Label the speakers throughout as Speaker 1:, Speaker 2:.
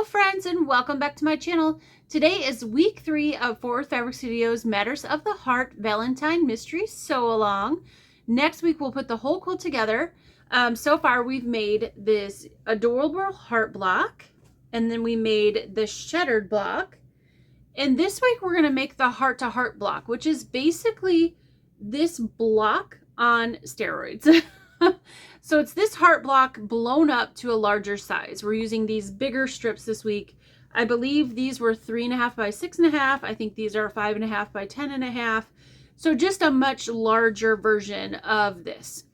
Speaker 1: Hello friends and welcome back to my channel. Today is week 3 of Fort Worth Fabric Studios Matters of the Heart Valentine Mystery Sew Along. Next week we'll put the whole quilt together. So far we've made this adorable heart block, and then we made the shattered block. And this week we're going to make the heart to heart block, which is basically this block on steroids. So it's this heart block blown up to a larger size. We're using these bigger strips this week. I believe these were 3.5 by 6.5. I think these are 5.5 by 10.5. So just a much larger version of this.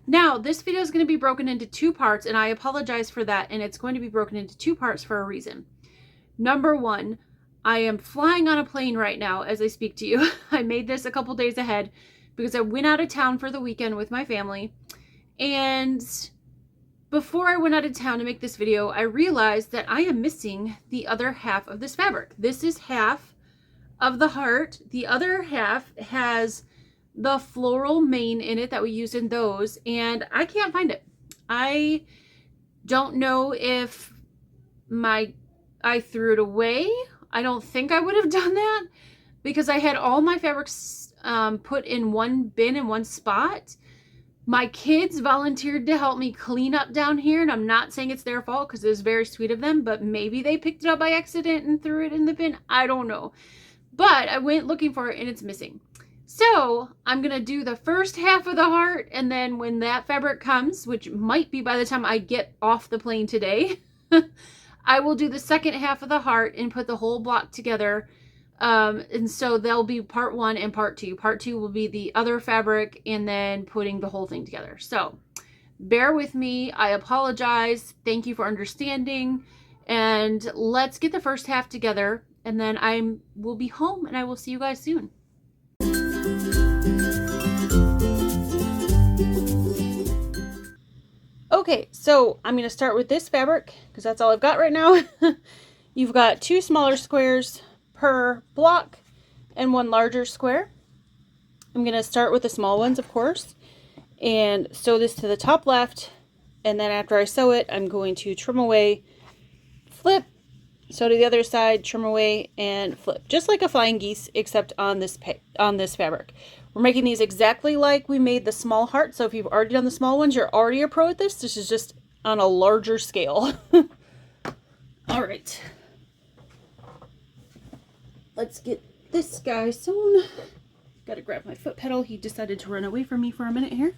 Speaker 1: Now, this video is going to be broken into 2 parts, and I apologize for that. And it's going to be broken into 2 parts for a reason. Number 1, I am flying on a plane right now as I speak to you. I made this a couple days ahead because I went out of town for the weekend with my family. And before I went out of town to make this video, I realized that I am missing the other half of this fabric. This is half of the heart. The other half has the floral mane in it that we used in those, and I can't find it. I don't know if I threw it away. I don't think I would have done that because I had all my fabrics put in one bin in one spot. My kids volunteered to help me clean up down here, and I'm not saying it's their fault because it was very sweet of them, but maybe they picked it up by accident and threw it in the bin. I don't know. But I went looking for it and it's missing. So I'm going to do the first half of the heart, and then when that fabric comes, which might be by the time I get off the plane today, I will do the second half of the heart and put the whole block together. And so there'll be part 1 and part 2. Part 2 will be the other fabric and then putting the whole thing together. So bear with me. I apologize. Thank you for understanding. And let's get the first half together, and then we'll be home and I will see you guys soon. Okay, so I'm going to start with this fabric because that's all I've got right now. You've got 2 smaller squares per block and 1 larger square. I'm going to start with the small ones, of course, and sew this to the top left, and then after I sew it, I'm going to trim away, flip, sew to the other side, trim away, and flip, just like a flying geese, except on this fabric. We're making these exactly like we made the small heart, so if you've already done the small ones, you're already a pro at this. This is just on a larger scale. All right. Let's get this guy sewn. Got to grab my foot pedal. He decided to run away from me for a minute here.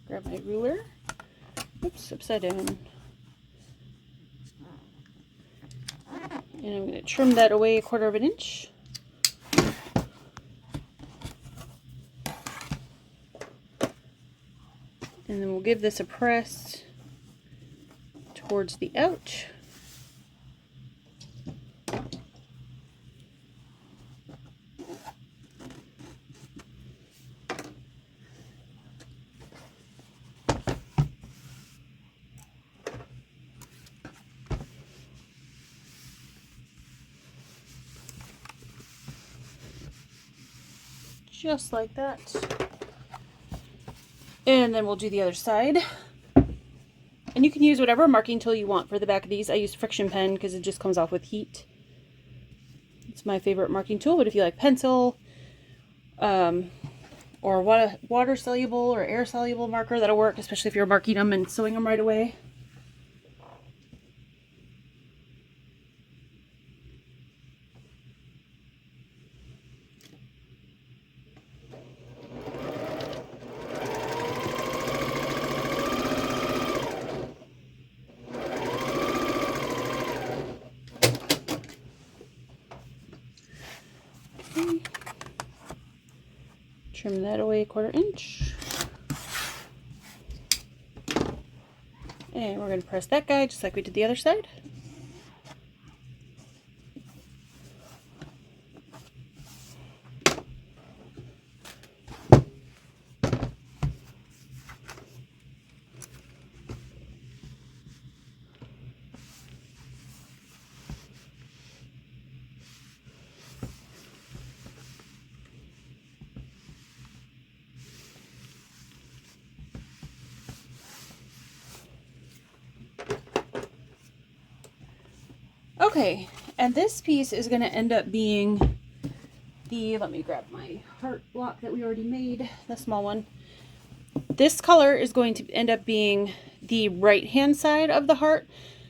Speaker 1: Grab my ruler. Oops, upside down. And I'm going to trim that away 1/4 of an inch. And then we'll give this a press towards the ouch. Just like that. And then we'll do the other side. And you can use whatever marking tool you want for the back of these. I use friction pen because it just comes off with heat. It's my favorite marking tool, but if you like pencil or water soluble or air soluble marker, that'll work, especially if you're marking them and sewing them right away. Trim that away 1/4 inch. And we're going to press that guy just like we did the other side. Okay, and this piece is going to end up being the, let me grab my heart block that we already made, the small one. This color is going to end up being the right hand side of the heart.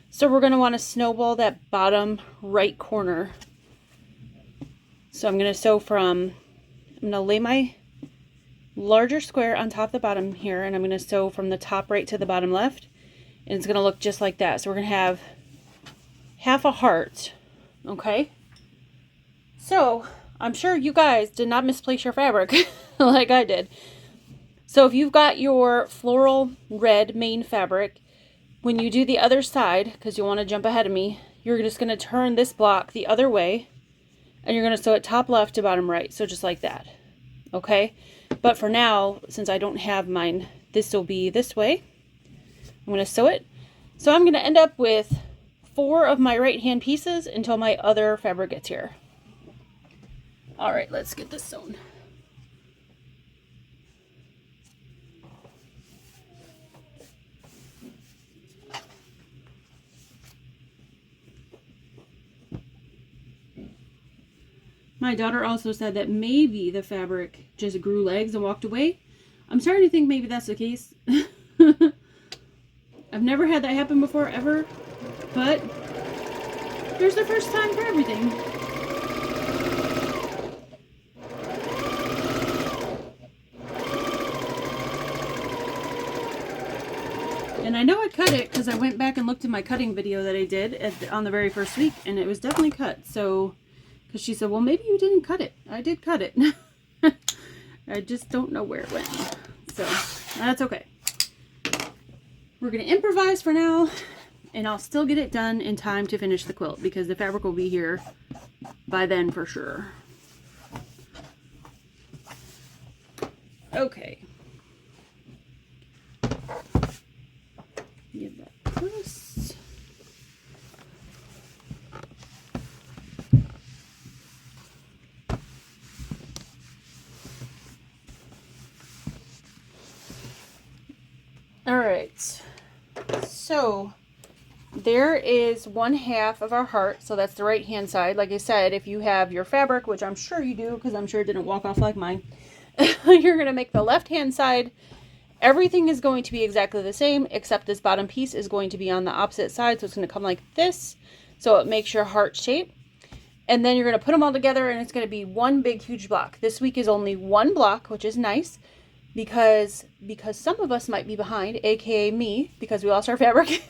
Speaker 1: So we're going to want to snowball that bottom right corner. So I'm going to sew from, I'm going to lay my larger square on top of the bottom here, and I'm going to sew from the top right to the bottom left, and it's going to look just like that. So we're going to have half a heart. Okay, so I'm sure you guys did not misplace your fabric like I did. So if you've got your floral red main fabric, when you do the other side, because you want to jump ahead of me, you're just going to turn this block the other way, and you're going to sew it top left to bottom right. So just like that. Okay, but for now, since I don't have mine, this will be this way. I'm going to sew it. So I'm going to end up with 4 of my right hand pieces until my other fabric gets here. All right, let's get this sewn. My daughter also said that maybe the fabric just grew legs and walked away. I'm starting to think maybe that's the case. I've never had that happen before, ever. But there's the first time for everything. And I know I cut it because I went back and looked at my cutting video that I did on the very first week, and it was definitely cut. So, because she said, well, maybe you didn't cut it. I did cut it. I just don't know where it went. So, that's okay. We're going to improvise for now, and I'll still get it done in time to finish the quilt because the fabric will be here by then for sure. Okay. Give that a twist. All right, so there is 1/2 of our heart, so that's the right hand side. Like I said, if you have your fabric, which I'm sure you do because I'm sure it didn't walk off like mine, you're going to make the left hand side. Everything is going to be exactly the same, except this bottom piece is going to be on the opposite side, so it's going to come like this, so it makes your heart shape. And then you're going to put them all together, and it's going to be one big huge block. This week is only one block, which is nice. Because some of us might be behind, aka me, because we lost our fabric.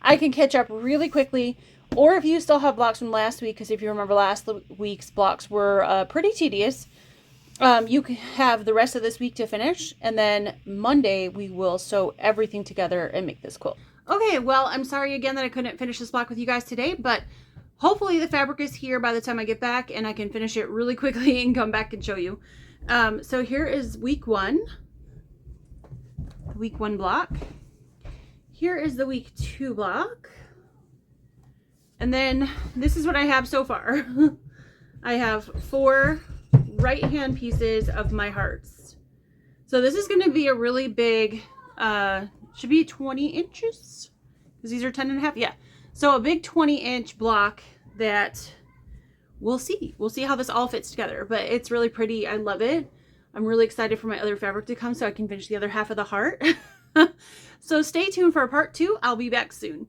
Speaker 1: I can catch up really quickly. Or if you still have blocks from last week, because if you remember last week's blocks were pretty tedious, you can have the rest of this week to finish. And then Monday we will sew everything together and make this quilt. Okay, well, I'm sorry again that I couldn't finish this block with you guys today, but hopefully the fabric is here by the time I get back and I can finish it really quickly and come back and show you. So here is week 1 block. Here is the week 2 block. And then this is what I have so far. I have 4 right hand pieces of my hearts. So this is going to be a really big, should be 20 inches because these are 10.5. Yeah. So a big 20-inch block that we'll see how this all fits together, but it's really pretty. I love it. I'm really excited for my other fabric to come so I can finish the other half of the heart. So stay tuned for part 2. I'll be back soon.